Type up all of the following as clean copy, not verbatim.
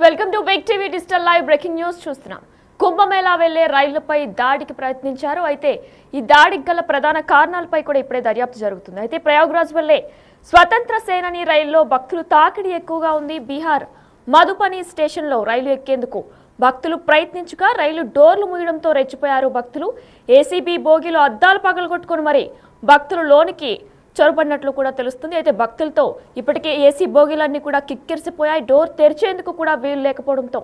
Welcome to big TV digital live breaking news చూస్తున్నాం. కుంభమేళా వెళ్లే రైళ్లపై దాడికి ప్రయత్నించారు. అయితే ఈ దాడికి గల ప్రధాన కారణాలపై కూడా ఇప్పుడే దర్యాప్తు జరుగుతుంది. అయితే ప్రయాగ్రాజ్ వెళ్లే స్వతంత్ర సేనాని రైల్లో భక్తులు తాకిడి ఎక్కువగా ఉంది. బీహార్ మధుపని స్టేషన్లో రైలు ఎక్కేందుకు భక్తులు ప్రయత్నించగా రైలు డోర్లు మూయడంతో రెచ్చిపోయారు భక్తులు. ఏసీబీ బోగిలో అద్దాలు పగలగొట్టుకుని మరి భక్తులు లోనికి చొరబడినట్లు కూడా తెలుస్తుంది. అయితే భక్తులతో ఇప్పటికే ఏసీ బోగీలన్నీ కూడా కిక్కిరిసిపోయాయి. డోర్ తెరిచేందుకు కూడా వీలు లేకపోవడంతో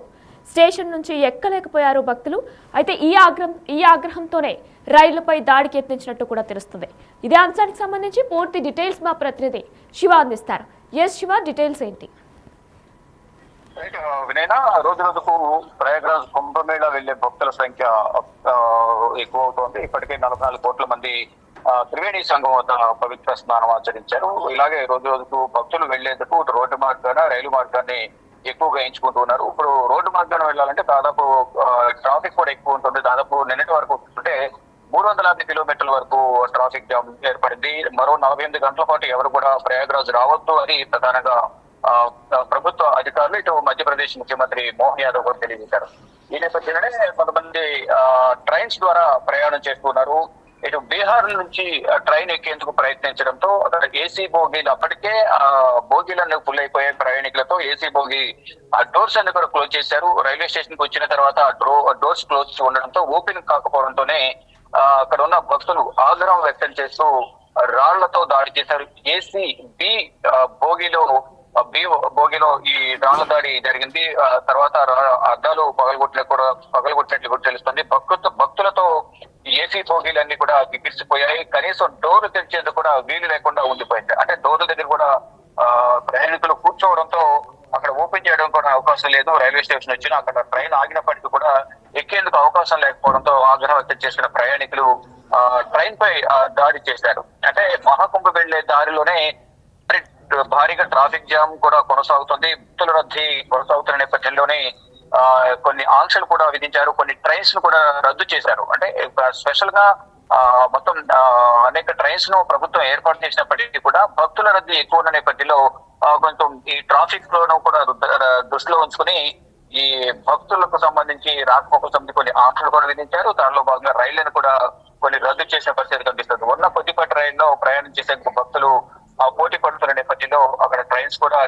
స్టేషన్ నుంచి ఎక్కలేకపోయారు భక్తులు. అయితే ఈ ఆగ్రహంతోనే రైళ్లపై దాడికి యత్నించినట్టు కూడా తెలుస్తుంది. ఇదే అంశానికి సంబంధించి పూర్తి డీటెయిల్స్ మా ప్రతినిధి శివ అందిస్తారు. ఎస్ శివ, డీటెయిల్స్ ఏంటి? వినయనా, రోజు రోజుకు ప్రయాగ్రాజ్ కుంభమేళా వెళ్లే భక్తుల సంఖ్య ఎక్కువ అవుతోంది. ఇప్పటికే 44 కోట్ల మంది త్రివేణి సంఘం వద్ద పవిత్ర స్నానం ఆచరించారు. ఇలాగే రోజు రోజుకు భక్తులు వెళ్లేందుకు రోడ్డు మార్గాన రైలు మార్గాన్ని ఎక్కువగా ఎంచుకుంటూ ఉన్నారు. ఇప్పుడు రోడ్డు మార్గాన్ని వెళ్ళాలంటే దాదాపు ట్రాఫిక్ కూడా ఎక్కువ ఉంటుంది. దాదాపు నిన్నటి వరకు అంటే 350 కిలోమీటర్ల వరకు ట్రాఫిక్ జామ్ ఏర్పడింది. మరో 48 గంటల పాటు ఎవరు కూడా ప్రయాగ్రాజ్ రావద్దు అని ప్రధానంగా ప్రభుత్వ అధికారులు ఇటు మధ్యప్రదేశ్ ముఖ్యమంత్రి మోహన్ యాదవ్ గారు తెలియజేశారు. ఈ నేపథ్యంలోనే కొంతమంది ట్రైన్స్ ద్వారా ప్రయాణం చేస్తున్నారు. ఇటు బీహార్ నుంచి ట్రైన్ ఎక్కేందుకు ప్రయత్నించడంతో అక్కడ ఏసీ బోగీలు అప్పటికే బోగీలన్నీ ఫుల్ అయిపోయాయి ప్రయాణికులతో. ఏసీ బోగి డోర్స్ అన్ని కూడా క్లోజ్ చేశారు. రైల్వే స్టేషన్ కి వచ్చిన తర్వాత డోర్స్ క్లోజ్ ఉండడంతో ఓపెన్ కాకపోవడంతోనే అక్కడ ఉన్న భక్తులు ఆగ్రహం వ్యక్తం చేస్తూ రాళ్లతో దాడి చేశారు. ఏసీ బి బోగిలో ఈ రాళ్ల దాడి జరిగింది. తర్వాత అద్దాలు పగలగొట్టినట్లు కూడా తెలుస్తుంది. భక్తులతో ఏసీ బోగీలన్నీ కూడా గిగిరిసిపోయాయి. కనీసం డోర్లు తెరిచేందుకు కూడా వీలు లేకుండా ఉండిపోయింది. అంటే డోర్ల దగ్గర కూడా ప్రయాణికులు కూర్చోవడంతో అక్కడ ఓపెన్ చేయడం కూడా అవకాశం లేదు. రైల్వే స్టేషన్ వచ్చినా అక్కడ ట్రైన్ ఆగినప్పటికీ కూడా ఎక్కేందుకు అవకాశం లేకపోవడంతో ఆగ్రహం వ్యక్తం చేసిన ప్రయాణికులు ట్రైన్ పై దాడి చేశారు. అంటే మహాకుంభ వెళ్లే దారిలోనే భారీగా ట్రాఫిక్ జామ్ కూడా కొనసాగుతుంది. భక్తుల రద్దీ కొనసాగుతున్న నేపథ్యంలోనే కొన్ని ఆంక్షలు కూడా విధించారు. కొన్ని ట్రైన్స్ ను కూడా రద్దు చేశారు. అంటే స్పెషల్ గా మొత్తం అనేక ట్రైన్స్ ను ప్రభుత్వం ఏర్పాటు చేసినప్పటికీ కూడా భక్తుల రద్దీ ఎక్కువ ఉన్న నేపథ్యంలో కొంచెం ఈ ట్రాఫిక్ లో కూడా దృష్టిలో ఉంచుకుని ఈ భక్తులకు సంబంధించి రాకపోకలకు సంబంధించి కొన్ని ఆంక్షలు కూడా విధించారు. దానిలో భాగంగా రైళ్లను కూడా కొన్ని రద్దు చేసే పరిస్థితి కనిపిస్తుంది. ఉన్న కొద్దిపాటి రైల్లో ప్రయాణం చేసే భక్తులు పోటీ పడుతున్న నేపథ్యంలో అక్కడ ట్రైన్స్ కూడా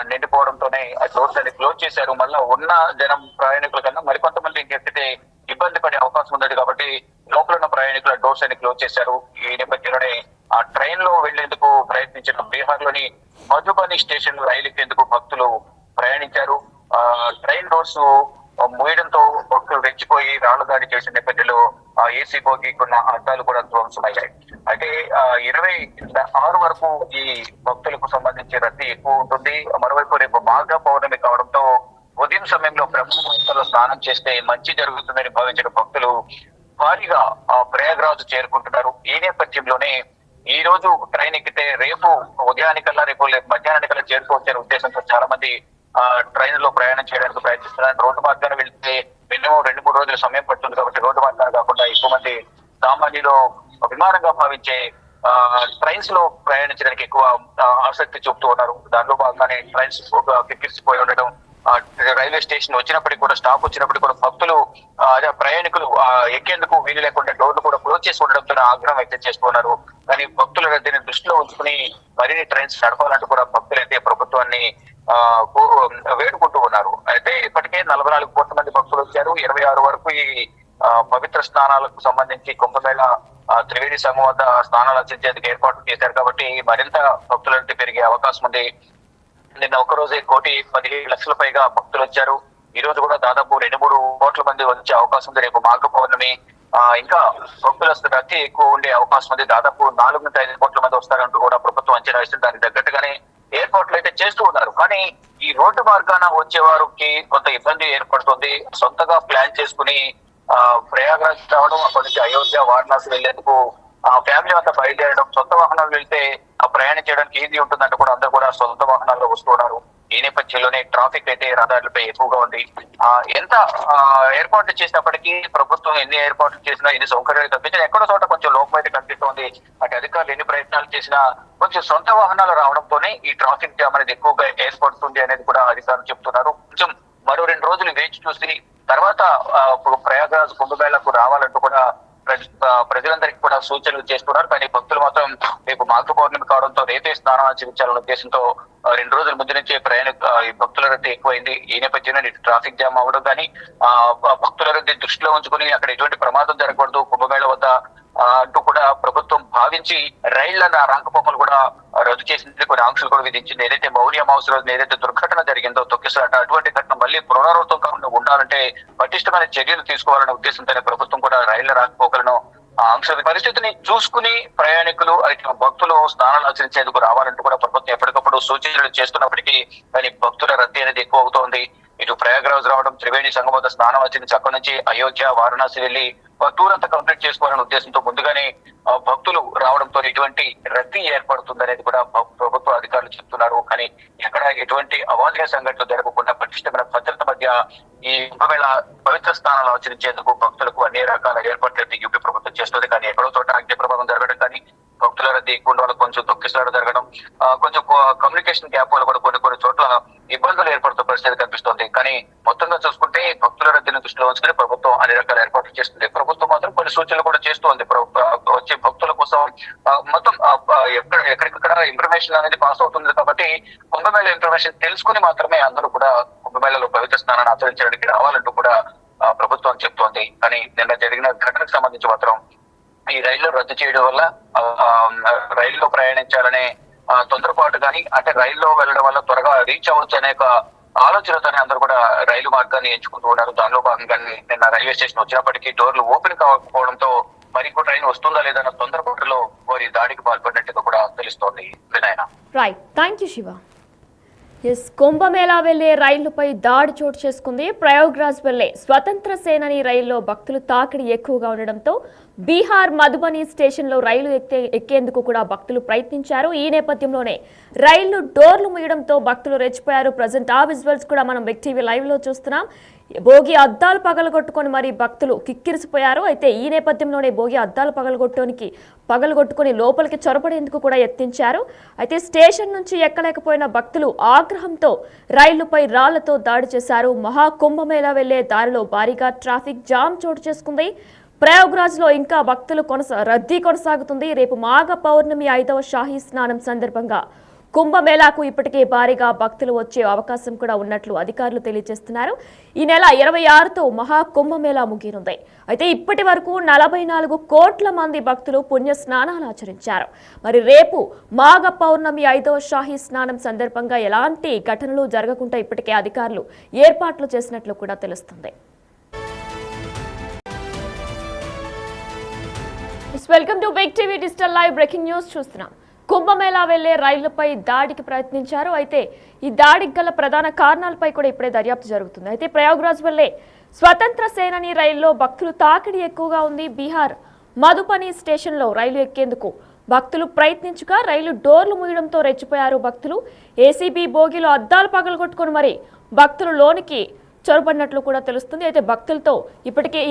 నిండిపోవడంతోనే ఆ డోర్స్ అన్ని క్లోజ్ చేశారు. మళ్ళా ఉన్న జనం ప్రయాణికుల కన్నా మరికొంతమంది ఇంకెక్కితే ఇబ్బంది పడే అవకాశం ఉంది కాబట్టి లోపల ఉన్న ప్రయాణికుల డోర్స్ అన్ని క్లోజ్ చేశారు. ఈ నేపథ్యంలోనే ఆ ట్రైన్ లో వెళ్లేందుకు ప్రయత్నించిన బీహార్ లోని మధుబని స్టేషన్ లో రైలు ఎక్కేందుకు భక్తులు ప్రయాణించారు. ట్రైన్ డోర్స్ మూయడంతో భక్తులు రెచ్చిపోయి రాళ్ల దాడి చేసిన నేపథ్యంలో ఏసీ బోగికున్న అద్దాలు కూడా ధ్వంసమయ్యాయి. అయితే 26 వరకు ఈ భక్తులకు సంబంధించి రద్దీ ఎక్కువ ఉంటుంది. మరోవైపు రేపు మాఘ పౌర్ణమి కావడంతో ఉదయం సమయంలో బ్రహ్మముహూర్తంలో స్నానం చేస్తే మంచి జరుగుతుందని భావించిన భక్తులు భారీగా ప్రయాగ్రాజ్ చేరుకుంటున్నారు. ఈ నేపథ్యంలోనే ఈ రోజు ట్రైన్ ఎక్కితే రేపు ఉదయానికల్లా రేపు మధ్యాహ్నానికల్లా చేరుకోవచ్చనే ఉద్దేశంతో చాలా మంది ట్రైన్ లో ప్రయాణం చేయడానికి ప్రయత్నిస్తున్నారు. రోడ్డు మార్గాన్ని వెళ్తే మినిమం 2-3 రోజుల సమయం పడుతుంది కాబట్టి రోడ్డు మార్గాన్ని కాకుండా ఎక్కువ మంది సామాన్యులు విమానంగా భావించే ట్రైన్స్ లో ప్రయాణించడానికి ఎక్కువ ఆసక్తి చూపుతూ ఉన్నారు. దానిలో భాగంగానే ట్రైన్స్ కిక్కిరిసిపోయి ఉండడం, రైల్వే స్టేషన్ వచ్చినప్పటికీ కూడా స్టాప్ వచ్చినప్పటికీ కూడా భక్తులు ప్రయాణికులు ఎక్కేందుకు వీలు లేకుండా డోర్లు కూడా క్లోజ్ చేసి ఉండడంతో ఆగ్రహం వ్యక్తం చేస్తున్నారు. కానీ భక్తుల రద్దీని దృష్టిలో ఉంచుకుని మరిన్ని ట్రైన్స్ నడపాలంటూ కూడా భక్తులైతే ప్రభుత్వాన్ని వేడుకుంటూ ఉన్నారు. అయితే ఇప్పటికే 44 కోట్ల మంది భక్తులు వచ్చారు. 26 వరకు ఈ పవిత్ర స్నానాలకు సంబంధించి కుంభమేళా త్రివేణి సంఘం వద్ద స్నానాలు ఆచరించేందుకు ఏర్పాటు చేశారు కాబట్టి మరింత భక్తుల రద్దీ పెరిగే అవకాశం ఉంది. నిన్న ఒక్కరోజే 1,15,00,000 పైగా భక్తులు వచ్చారు. ఈ రోజు కూడా దాదాపు 2-3 కోట్ల మంది వచ్చే అవకాశం ఉంది. రేపు మాఘ పౌర్ణమి ఇంకా భక్తుల రద్దీ ఎక్కువ ఉండే అవకాశం ఉంది. దాదాపు 4-5 కోట్ల మంది వస్తారంటూ కూడా ప్రభుత్వం అంచనా వేస్తుంది. దానికి తగ్గట్టుగానే ఏర్పాట్లు అయితే చేస్తూ ఉన్నారు. కానీ ఈ రోడ్డు మార్గాన వచ్చే వారికి కొంత ఇబ్బంది ఏర్పడుతుంది. సొంతగా ప్లాన్ చేసుకుని ప్రయాగ్రాజ్ రావడం, అక్కడి నుంచి అయోధ్య వారణాసి వెళ్లేందుకు ఫ్యామిలీ అంతా బయలుదేరడం, సొంత వాహనాలు వెళ్తే ప్రయాణం చేయడానికి ఈజీ ఉంటుందంటే కూడా అందరూ కూడా సొంత వాహనాల్లో వస్తున్నారు. ఈ నేపథ్యంలోనే ట్రాఫిక్ అయితే రహదారులపై ఎక్కువగా ఉంది. ఎంత ఏర్పాట్లు చేసినప్పటికీ ప్రభుత్వం ఎన్ని ఏర్పాట్లు చేసినా, ఎన్ని సౌకర్యాలు కల్పించినా ఎక్కడో చోట కొంచెం లోపం అయితే కనిపిస్తోంది. అటు అధికారులు ఎన్ని ప్రయత్నాలు చేసినా కొంచెం సొంత వాహనాలు రావడంతోనే ఈ ట్రాఫిక్ జామ్ అనేది ఎక్కువగా ఏర్పడుతుంది అనేది కూడా అధికారులు చెప్తున్నారు. కొంచెం మరో 2 రోజులు వేచి చూసి తర్వాత ప్రయాగ్రాజ్ కుంభమేళకు రావాలంటూ కూడా ప్రజలందరికీ కూడా సూచనలు చేస్తున్నారు. కానీ భక్తులు మాత్రం రేపు మాఘ పౌర్ణమి కావడంతో రేపే స్నానం ఆచరించాలన్న ఉద్దేశంతో 2 రోజుల ముందు నుంచే భక్తుల రద్దీ ఎక్కువైంది. ఈ నేపథ్యంలో ట్రాఫిక్ జామ్ అవ్వడం కానీ భక్తుల రద్దీ దృష్టిలో ఉంచుకుని అక్కడ ఎటువంటి ప్రమాదం జరగకూడదు కుంభమేళ వద్ద అంటూ కూడా ప్రభుత్వం భావించి రైళ్ల రాకపోకలు కూడా రద్దు చేసింది, కొన్ని ఆంక్షలు కూడా విధించింది. ఏదైతే మౌర్య అమావాస్య రోజున ఏదైతే దుర్ఘటన జరిగిందో తొక్కిసలాట, అటువంటి ఘటన మళ్ళీ పునరావృతం కాకుండా ఉండాలంటే పటిష్టమైన చర్యలు తీసుకోవాలనే ఉద్దేశంతోనే ప్రభుత్వం కూడా రైళ్ల రాకపోకలను ఆంక్ష పరిస్థితిని చూసుకుని ప్రయాణికులు అయితే భక్తులు స్నానాలు ఆచరించేందుకు రావాలంటూ కూడా ప్రభుత్వం ఎప్పటికప్పుడు సూచనలు చేస్తున్నప్పటికీ కానీ భక్తుల రద్దీ అనేది ఎక్కువ అవుతోంది. ఇటు ప్రయాగ్రాజ్ రావడం, త్రివేణి సంగమం వద్ద స్నానం ఆచరించి అక్కడి నుంచి అయోధ్య, వారణాసి వెళ్లి టూర్ అంతా కంప్లీట్ చేసుకోవాలనే ఉద్దేశంతో ముందుగానే భక్తులు రావడంతో ఎటువంటి రద్దీ ఏర్పడుతుంది అనేది కూడా ప్రభుత్వ అధికారులు చెప్తున్నారు. కానీ ఎక్కడ ఎటువంటి అవాంఛనీయ సంఘటనలు జరగకుండా పటిష్టమైన భద్రత మధ్య ఈ కుంభమేళ పవిత్ర స్నానాలు ఆచరించేందుకు భక్తులకు అన్ని రకాల ఏర్పాట్లు యూపీ ప్రభుత్వం చేస్తుంది. కానీ ఎక్కడో చోట అగ్ని ప్రమాదం జరగడం కానీ భక్తుల రద్దీ ఎక్కువ ఉండడం, కొంచెం తొక్కిసలాట జరగడం, కొంచెం కమ్యూనికేషన్ గ్యాప్ వల్ల కూడా కొన్ని చోట్ల ఇబ్బందులు ఏర్పడుతున్న పరిస్థితి కనిపిస్తోంది. కానీ మొత్తంగా చూసుకుంటే భక్తుల రద్దీని దృష్టిలో ఉంచుకుని ప్రభుత్వం అన్ని రకాల ఏర్పాట్లు చేస్తుంది. ప్రభుత్వం మాత్రం కొన్ని సూచనలు కూడా చేస్తోంది. వచ్చే భక్తుల కోసం మొత్తం ఎక్కడికక్కడ ఇన్ఫర్మేషన్ అనేది పాస్ అవుతుంది. కాబట్టి కుంభమేళ ఇన్ఫర్మేషన్ తెలుసుకుని మాత్రమే అందరూ కూడా కుంభమేళలో పవిత్ర స్నానాన్ని ఆచరించడానికి రావాలంటూ కూడా ప్రభుత్వం చెప్తోంది. కానీ నిన్న జరిగిన ఘటనకు సంబంధించి మాత్రం ఈ రైళ్లు రద్దు చేయడం వల్ల రైల్లో ప్రయాణించాలనే తొందరపాటు కానీ అంటే రైల్లో వెళ్ళడం వల్ల త్వరగా రీచ్ అవ్వచ్చు అనే ఆలోచనతోనే అందరూ కూడా రైలు మార్గాన్ని ఎంచుకుంటూ ఉన్నారు. దానిలో భాగంగానే నిన్న రైల్వే స్టేషన్ వచ్చినప్పటికీ డోర్లు ఓపెన్ కాకపోవడంతో మరి ఇంకో ట్రైన్ వస్తుందా లేదా అన్న తొందరపాటులో వారి దాడికి పాల్పడినట్టుగా కూడా తెలుస్తోంది. వినాయన right, thank you Shiva. Yes, Kumbh Mela వెళ్లే రైళ్లపై దాడి చోటు చేసుకుంది. ప్రయాగ్రాజ్ వెళ్లే స్వతంత్ర సేనాని రైల్లో భక్తులు తాకిడి ఎక్కువగా ఉండడంతో బీహార్ మధుబని స్టేషన్లో రైలు ఎక్కేందుకు కూడా భక్తులు ప్రయత్నించారు. ఈ నేపథ్యంలోనే రైళ్లు డోర్లు మూయడంతో భక్తులు రెచ్చిపోయారు. ప్రజెంట్ ఆ విజువల్స్ కూడా మనం బిగ్ టీవీ లైవ్ లో చూస్తున్నాం. భోగి అద్దాలు పగలగొట్టుకొని మరి భక్తులు కిక్కిరిసిపోయారు. అయితే ఈ నేపథ్యంలోనే భోగి అద్దాలు పగలగొట్టుకొని లోపలికి చొరబడేందుకు కూడా యత్నించారు. అయితే స్టేషన్ నుంచి ఎక్కలేకపోయిన భక్తులు ఆగ్రహంతో రైళ్లుపై రాళ్లతో దాడి చేశారు. మహాకుంభమేళా వెళ్లే దారిలో భారీగా ట్రాఫిక్ జామ్ చోటు చేసుకుంది. ప్రయాగ్రాజ్ లో ఇంకా భక్తులు రద్దీ కొనసాగుతుంది. రేపు మాఘ పౌర్ణమి 5వ షాహీ స్నానం సందర్భంగా కుంభమేళాకు ఇప్పటికే భారీగా భక్తులు వచ్చే అవకాశం కూడా ఉన్నట్లు అధికారులు తెలియజేస్తున్నారు. ఈ నెల 26తో మహాకుంభమేళా ముగియనుంది. అయితే ఇప్పటి వరకు 44 కోట్ల మంది భక్తులు పుణ్య స్నానాలు ఆచరించారు. మరి రేపు మాఘ పౌర్ణమి 5వ షాహీ స్నానం సందర్భంగా ఎలాంటి ఘటనలు జరగకుండా ఇప్పటికే అధికారులు ఏర్పాట్లు చేసినట్లు కూడా తెలుస్తుంది. Welcome to big TV digital live breaking news చూస్తున్నాం. కుంభమేళా వెళ్లే రైళ్లపై దాడికి ప్రయత్నించారు. అయితే ఈ దాడికి గల ప్రధాన కారణాలపై కూడా ఇప్పుడే దర్యాప్తు జరుగుతుంది. అయితే ప్రయాగ్రాజ్ వెళ్లే స్వతంత్ర సేనాని రైల్లో భక్తులు తాకిడి ఎక్కువగా ఉంది. బీహార్ మధుబని స్టేషన్లో రైలు ఎక్కేందుకు భక్తులు ప్రయత్నించగా రైలు డోర్లు మూయడంతో రెచ్చిపోయారు భక్తులు. ఏసీబీ బోగిలో అద్దాలు పగలగొట్టుకుని మరి భక్తులు లోనికి చొరబడినట్లు కూడా తెలుస్తుంది. అయితే భక్తులతో ఇప్పటికే